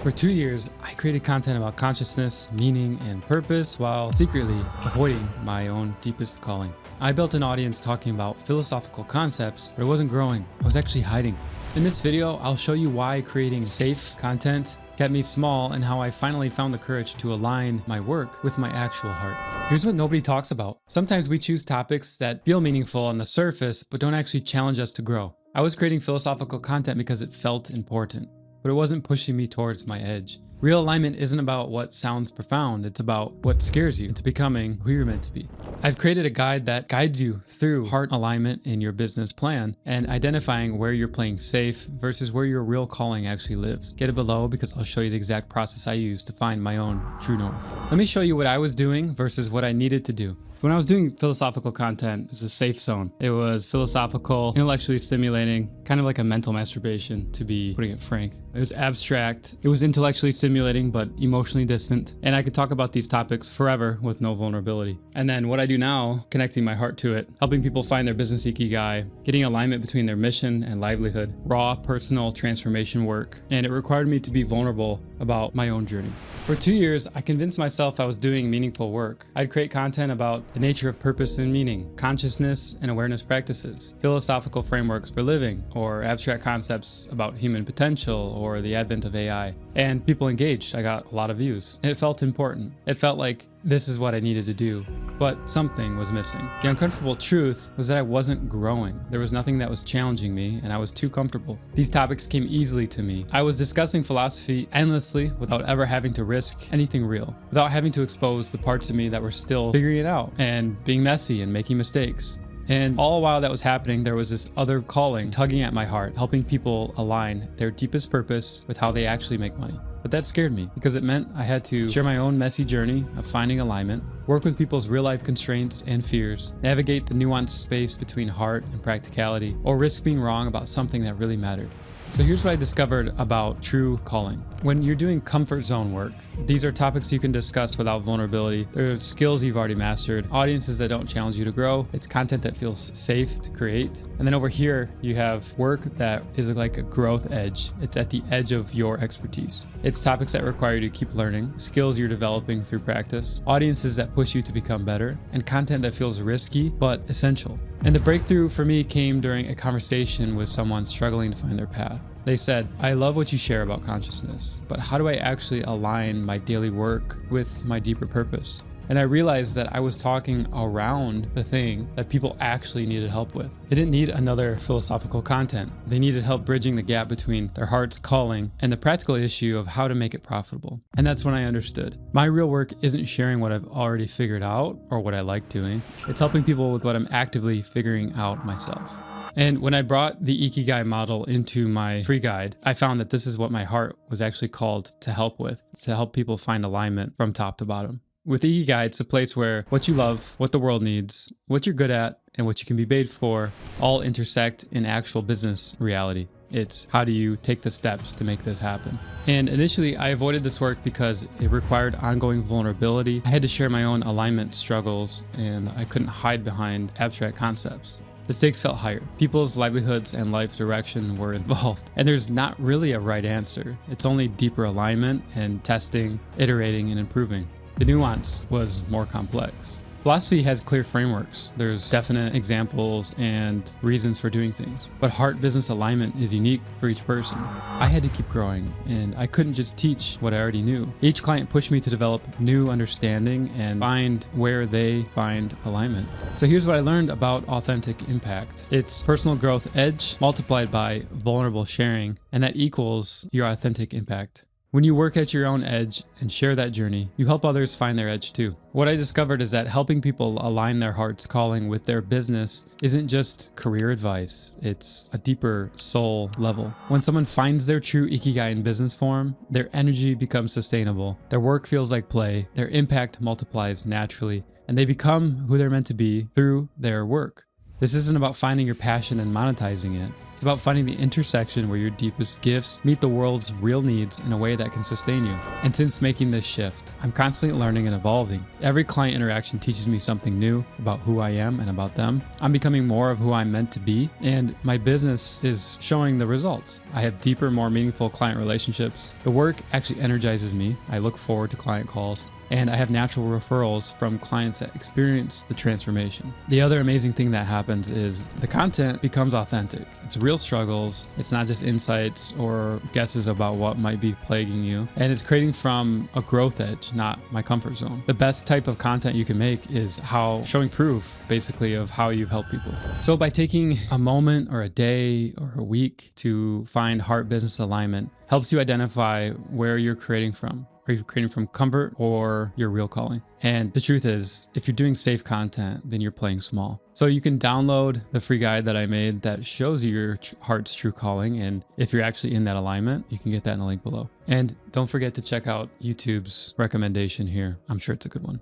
For 2 years, I created content about consciousness, meaning, and purpose while secretly avoiding my own deepest calling. I built an audience talking about philosophical concepts, but it wasn't growing. I was actually hiding. In this video, I'll show you why creating safe content kept me small and how I finally found the courage to align my work with my actual heart. Here's what nobody talks about. Sometimes we choose topics that feel meaningful on the surface, but don't actually challenge us to grow. I was creating philosophical content because it felt important, but it wasn't pushing me towards my edge. Real alignment isn't about what sounds profound, it's about what scares you into becoming who you're meant to be. I've created a guide that guides you through heart alignment in your business plan and identifying where you're playing safe versus where your real calling actually lives. Get it below because I'll show you the exact process I use to find my own true north. Let me show you what I was doing versus what I needed to do. When I was doing philosophical content, it was a safe zone. It was philosophical, intellectually stimulating, kind of like a mental masturbation, to be putting it frank. It was abstract. It was intellectually stimulating, but emotionally distant. And I could talk about these topics forever with no vulnerability. And then what I do now, connecting my heart to it, helping people find their business ikigai, getting alignment between their mission and livelihood, raw personal transformation work. And it required me to be vulnerable about my own journey. For 2 years, I convinced myself I was doing meaningful work. I'd create content about the nature of purpose and meaning, consciousness and awareness practices, philosophical frameworks for living, or abstract concepts about human potential or the advent of AI. And people engaged. I got a lot of views. It felt important. It felt like this is what I needed to do, but something was missing. The uncomfortable truth was that I wasn't growing. There was nothing that was challenging me, and I was too comfortable. These topics came easily to me. I was discussing philosophy endlessly without ever having to risk anything real, without having to expose the parts of me that were still figuring it out and being messy and making mistakes. And all while that was happening, there was this other calling tugging at my heart, helping people align their deepest purpose with how they actually make money. But that scared me because it meant I had to share my own messy journey of finding alignment, work with people's real life constraints and fears, navigate the nuanced space between heart and practicality, or risk being wrong about something that really mattered. So here's what I discovered about true calling. When you're doing comfort zone work, these are topics you can discuss without vulnerability. They're skills you've already mastered, audiences that don't challenge you to grow. It's content that feels safe to create. And then over here, you have work that is like a growth edge. It's at the edge of your expertise. It's topics that require you to keep learning, skills you're developing through practice, audiences that push you to become better, and content that feels risky but essential. And the breakthrough for me came during a conversation with someone struggling to find their path. They said, I love what you share about consciousness, but how do I actually align my daily work with my deeper purpose? And I realized that I was talking around the thing that people actually needed help with. They didn't need another philosophical content. They needed help bridging the gap between their heart's calling and the practical issue of how to make it profitable. And that's when I understood. My real work isn't sharing what I've already figured out or what I like doing. It's helping people with what I'm actively figuring out myself. And when I brought the Ikigai model into my free guide, I found that this is what my heart was actually called to help with, to help people find alignment from top to bottom. With Ikigai, it's a place where what you love, what the world needs, what you're good at, and what you can be paid for all intersect in actual business reality. It's how do you take the steps to make this happen? And initially, I avoided this work because it required ongoing vulnerability. I had to share my own alignment struggles, and I couldn't hide behind abstract concepts. The stakes felt higher. People's livelihoods and life direction were involved. And there's not really a right answer. It's only deeper alignment and testing, iterating, and improving. The nuance was more complex. Philosophy has clear frameworks. There's definite examples and reasons for doing things. But heart business alignment is unique for each person. I had to keep growing, and I couldn't just teach what I already knew. Each client pushed me to develop new understanding and find where they find alignment. So here's what I learned about authentic impact. It's personal growth edge multiplied by vulnerable sharing, and that equals your authentic impact. When you work at your own edge and share that journey, you help others find their edge too. What I discovered is that helping people align their heart's calling with their business isn't just career advice, it's a deeper soul level. When someone finds their true Ikigai in business form, their energy becomes sustainable, their work feels like play, their impact multiplies naturally, and they become who they're meant to be through their work. This isn't about finding your passion and monetizing it. It's about finding the intersection where your deepest gifts meet the world's real needs in a way that can sustain you. And since making this shift, I'm constantly learning and evolving. Every client interaction teaches me something new about who I am and about them. I'm becoming more of who I'm meant to be, and my business is showing the results. I have deeper, more meaningful client relationships. The work actually energizes me. I look forward to client calls, and I have natural referrals from clients that experience the transformation. The other amazing thing that happens is the content becomes authentic. It's real struggles. It's not just insights or guesses about what might be plaguing you. And it's creating from a growth edge, not my comfort zone. The best type of content you can make is showing proof, basically, of how you've helped people. So by taking a moment or a day or a week to find heart business alignment helps you identify where you're creating from. Are you creating from comfort or your real calling? And the truth is, if you're doing safe content, then you're playing small. So you can download the free guide that I made that shows you your heart's true calling. And if you're actually in that alignment, you can get that in the link below. And don't forget to check out YouTube's recommendation here. I'm sure it's a good one.